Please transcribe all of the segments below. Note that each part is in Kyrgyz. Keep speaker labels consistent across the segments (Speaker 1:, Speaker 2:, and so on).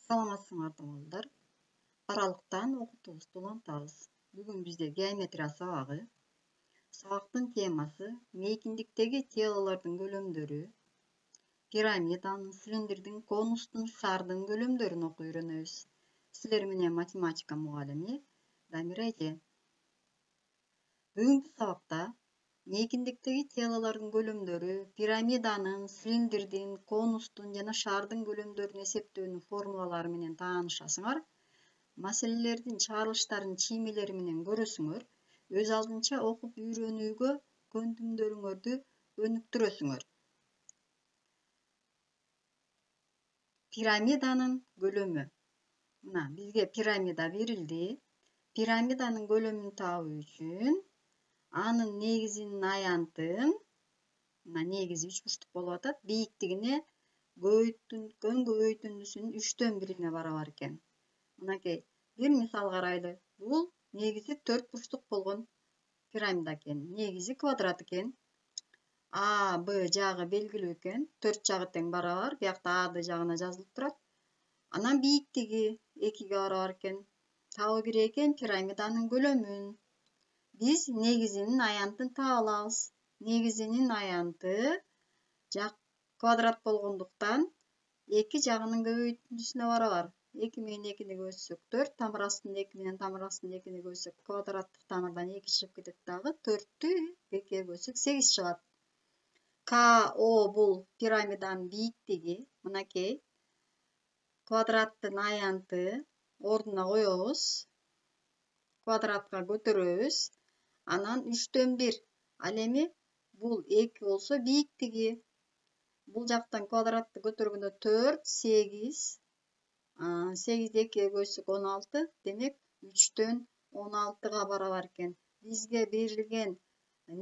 Speaker 1: Саламатсыңарбы балдар? Аралыктан окутуубузду улантабыз. Бүгүн бизде геометрия сабагы. Сабактын темасы мейкиндиктеги телолордун көлөмдөрү, пирамиданын, цилиндрдин, конустун, шардын көлөмдөрүн окуй үйрөнөбүз. Силер менен математика мугалими Дамира эже. Бүгүнкү сабакта мейкиндиктеги телолордун көлөмдөрү, пирамиданын, цилиндрдин, конустун жана шардын көлөмдөрүн эсептөөнүн формулалары менен таанышасыңар. Маселелердин чыгарылыштарын чиймелери менен көрөсүңөр. Өз алдынча окуп үйрөнүүгө көндүмдөрүңөрдү өнүктүрөсүңөр. Пирамиданын көлөмү. Мына бизге пирамида берилди. Пирамиданын көлөмүн табуу үчүн анын негизинин аянтын, мына негизи 3 бурчтук болуп атат, бийиктигине көбөйтүндүсүнүн 3/1 барабар экен. Мынакей бир мисал карайлы. Бул негизи 4 бурчтук болгон пирамида экен. Негизи квадрат экен. А, Б жагы белгилүү экен. 4 жагы тең барабар. Биякта А жагына жазылып турат. Анан бийиктиги 2-ге барабар экен. Табуу керек экен пирамиданын көлөмүн. Биз негизинин аянтын таап алабыз. Негизинин аянты квадрат болгондуктан 2 жагынын көбөйтүндүсүнө барабар. 2 менен 2-ни көбөйтсөк 4, тамыр астында 2 менен тамыр астында 2-ни көбөтсөк квадраттык тамырдан 2 чыгып кетет дагы. 4-тү 2-ге бөлсөк 8 чыгат. КО бул пирамиданын бийиктиги. Мынакей квадраттын аянты ордуна коебуз. Квадратка көтөрөбүз. Анан 3/1. Ал эми бул 2 болсо бийиктиги. Бул жактан квадратты көтөргөндө 4, 8. 8-ди 2-ге бөлсөк 16. Демек 3/16га барабар экен. Бизге берилген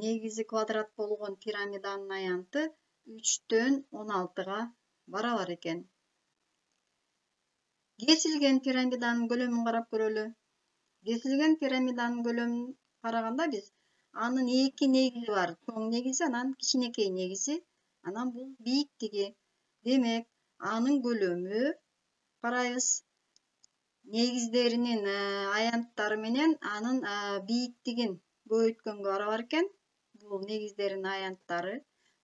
Speaker 1: негизи квадрат болгон пирамиданын аянты 3/16га барабар экен. Кесилген пирамиданын көлөмүн карап көрөлү. Кесилген пирамиданын көлөмүн караганда биз анын 2 негизи бар. Чоң негизи, анан кичинекей негизи, анан бул бийиктиги. Демек, анын көлөмү карайбыз. Негиздеринин аянттары менен анын бийиктигин көбөйткөнгө барабар экен. Бул негиздеринин аянттары.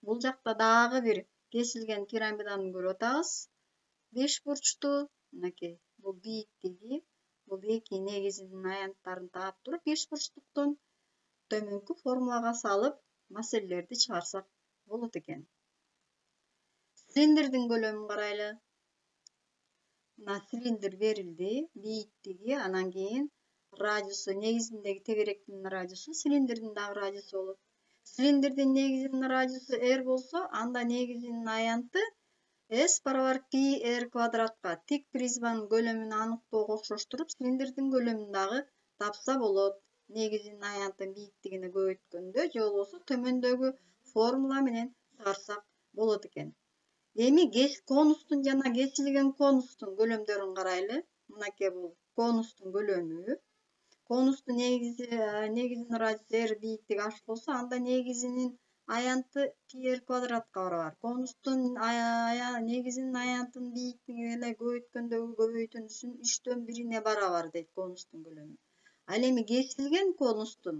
Speaker 1: Бул жакта дагы бир кесилген пирамиданы көрүп атабыз. 5 бурчтуу. Мынакей, бул бийиктиги. Бул 2 негизинин аянттарын таап туруп 5 бурчтуктун төмөнкү формулага салып маселелерди чыгарсак болот экен. Цилиндрдин көлөмүн карайлы. Мына цилиндр берилди, бийиктиги, анан кийин радиусу, негизиндеги тегеректин радиусу, цилиндрдин дагы радиусу болот. Цилиндрдин негизинин радиусу r болсо, анда негизинин аянты s барабар π r квадратка. Тик призманын көлөмүн аныктоого окшоштуруп, цилиндрдин көлөмүн дагы тапса болот. Негизинин аянтын бийиктигине көбөйткөндө же болбосо төмөндөгү формула менен чыгарсак болот экен. Эми конустун жана кесилген конустун көлөмдөрүн карайлы. Мынакей бул конустун көлөмү. Конустун негизинин радиусу r, бийиктиги h болсо, анда негизинин аянты πr квадратка барабар. Конустун негизинин аянтын бийиктигине эле көбөйткөндөгү көбөйтүндүсүнүн 3/1 барабар дейт конустун көлөмү. Ал эми кесилген конустун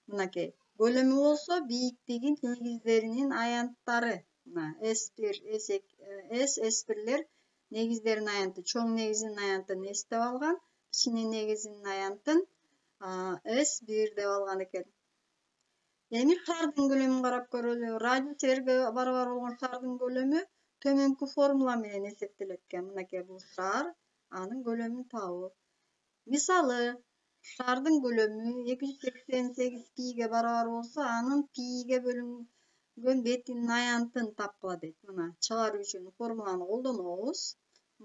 Speaker 1: мынакей көлөмү болсо, бийиктиги негиздеринин аянттары. Мына S1, S2, S1лер негиздеринин аянты, чоң негизинин аянтын S деп алган, кичине негизинин аянтын S1 деп алган экен. Эми шардын көлөмүн карап көрөлү. Радиус r'ге барабар болгон шардын көлөмү төмөнкү формула менен эсептелет экен. Мынакей бул шар, анын көлөмүн табуу. Мисалы, шардын көлөмү 288 π'ге барабар болсо, анын π'ге бөлүнгөн бетинин аянтын тапкыла дейт. Мына чыгаруу үчүн формуланы колдонобуз.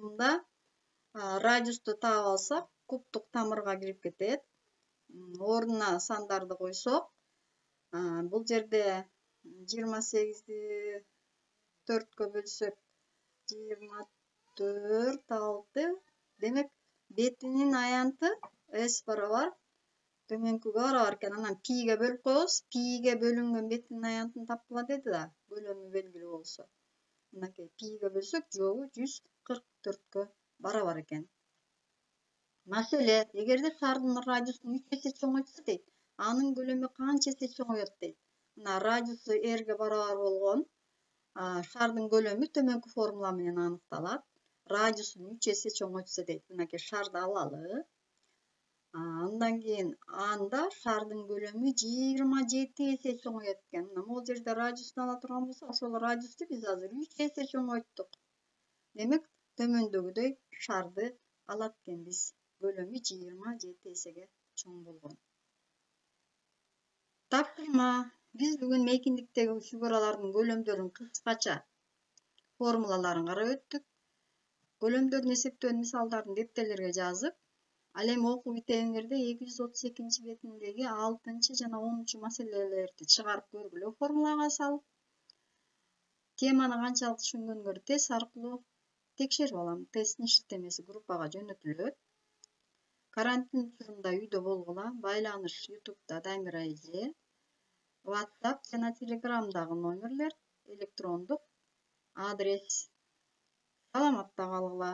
Speaker 1: Мында радиусту таап алсак, кубтук тамырга кирип кетет. Ордуна сандарды койсок, бул жерде 28-ди 4-кө бөлсөк 24, 6. Демек, бетинин аянты S барабар төмөнкүгө барабар экен. Анан π'ге бөлүп коебуз. Π'ге бөлүнгөн бетинин аянтын тапкыла деди да, көлөмү белгилүү болсо. Мынакей π'ге бөлсөк жообу 144-кө барабар экен. Маселе, эгерде шардын радиусун 3 эсе чоңойтса дейт, анын көлөмү канча эсе чоңоет дейт. Мына радиусу r'ге барабар болгон шардын көлөмү төмөнкү формула менен аныкталат. Радиусун 3 эсе чоңойтса дейт. Мынакей шарды алалы. Андан кийин анда шардын көлөмү 27 эсе чоңоет экен. Мына могул жерде радиусун ала турган болсо, ошол радиусту биз азыр 3 эсе чоңойттук. Демек, төмөндөгүдөй шарды алат экенбиз. Көлөмү 27 эсеге чоң болгон. Тапшырма. Биз бүгүн мейкиндиктеги фигуралардын көлөмдөрүн кыскача формулаларын карап өттүк. Көлөмдөрдүн эсептөө мисалдарын дептерлерге жазып, ал эми окуу китебиңерде 232 бетиндеги 6 жана 10 маселелерди чыгарып көргүлө формулага салып. Теманы канчалык түшүнгөнгөрү тест аркылуу текшерип алам. Тесттин шилтемеси группага жөнөтүлөт. Карантин учурунда үйдө болгула, байланыш YouTube'да Дамира эже, WhatsApp жана Telegram'дагы номерлер, электрондук адрес. Саламатта калгыла.